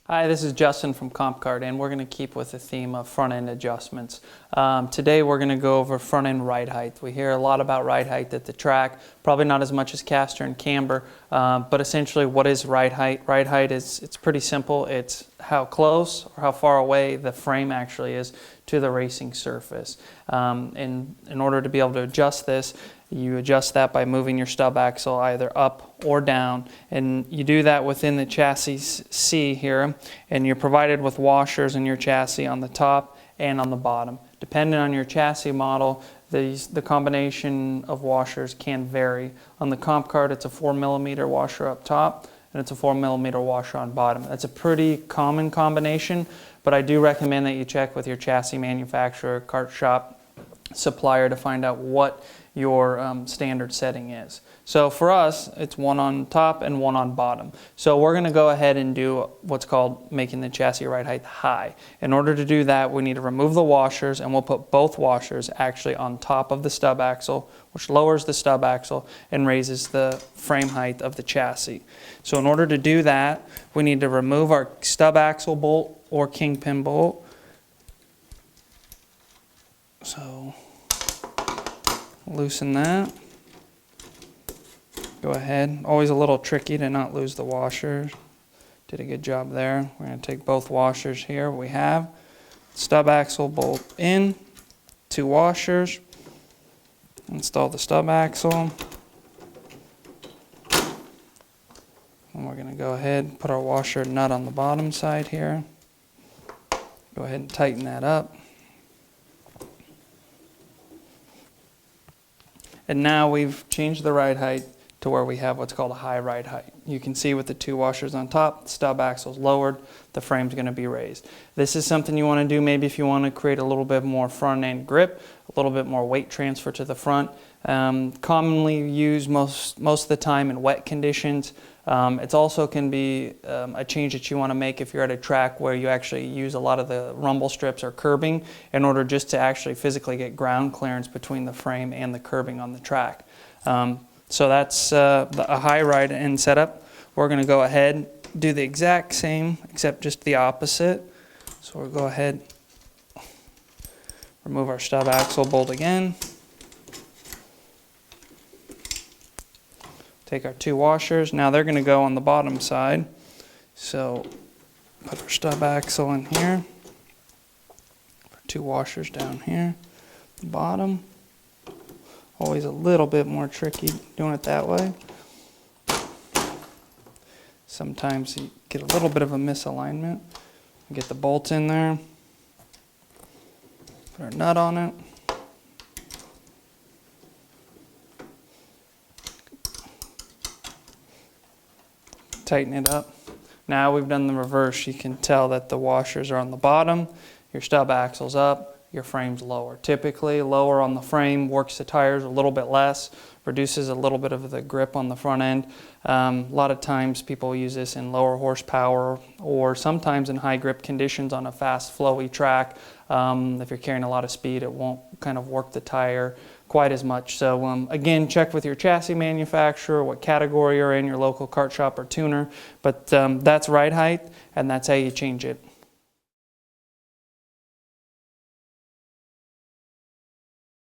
Hi, this is Justin from CompCard, and we're going to keep with the theme of front-end adjustments. Today we're going to go over front-end ride height. We hear a lot about ride height at the track, probably not as much as caster and camber, but essentially what is ride height? Ride height it's pretty simple. It's how close or how far away the frame actually is to the racing surface. And in order to be able to adjust this, you adjust that by moving your stub axle either up or down, and you do that within the chassis C here, and you're provided with washers in your chassis on the top and on the bottom. Depending on your chassis model, the combination of washers can vary. On the CompCard, it's a 4mm washer up top, and it's a 4mm washer on bottom. That's a pretty common combination, but I do recommend that you check with your chassis manufacturer, kart shop, supplier to find out what your standard setting is. So for us, it's one on top and one on bottom. So we're going to go ahead and do what's called making the chassis ride height high. In order to do that, we need to remove the washers, and we'll put both washers actually on top of the stub axle, which lowers the stub axle and raises the frame height of the chassis. So in order to do that, we need to remove our stub axle bolt or kingpin bolt. So loosen that. Go ahead. Always a little tricky to not lose the washers. Did a good job there. We're going to take both washers here. We have stub axle bolt in, 2 washers. Install the stub axle. And we're going to go ahead and put our washer nut on the bottom side here. Go ahead and tighten that up. And now we've changed the ride height to where we have what's called a high ride height. You can see with the 2 washers on top, the stub axle's lowered, the frame's going to be raised. This is something you want to do maybe if you want to create a little bit more front end grip, a little bit more weight transfer to the front. Commonly used most of the time in wet conditions. It also can be a change that you want to make if you're at a track where you actually use a lot of the rumble strips or curbing in order just to actually physically get ground clearance between the frame and the curbing on the track. So that's a high ride end setup. We're going to go ahead, do the exact same except just the opposite. So we'll go ahead, remove our stub axle bolt again. Take our 2 washers. Now they're going to go on the bottom side. So put our stub axle in here. Put 2 washers down here. The bottom. Always a little bit more tricky doing it that way. Sometimes you get a little bit of a misalignment. Get the bolt in there. Put our nut on it. Tighten it up. Now we've done the reverse. You can tell that the washers are on the bottom, your stub axle's up, your frame's lower. Typically lower on the frame works the tires a little bit less, reduces a little bit of the grip on the front end. A lot of times people use this in lower horsepower or sometimes in high grip conditions on a fast flowy track. If you're carrying a lot of speed, it won't kind of work the tire quite as much. So again, check with your chassis manufacturer, what category you're in, your local kart shop or tuner. But that's ride height, and that's how you change it.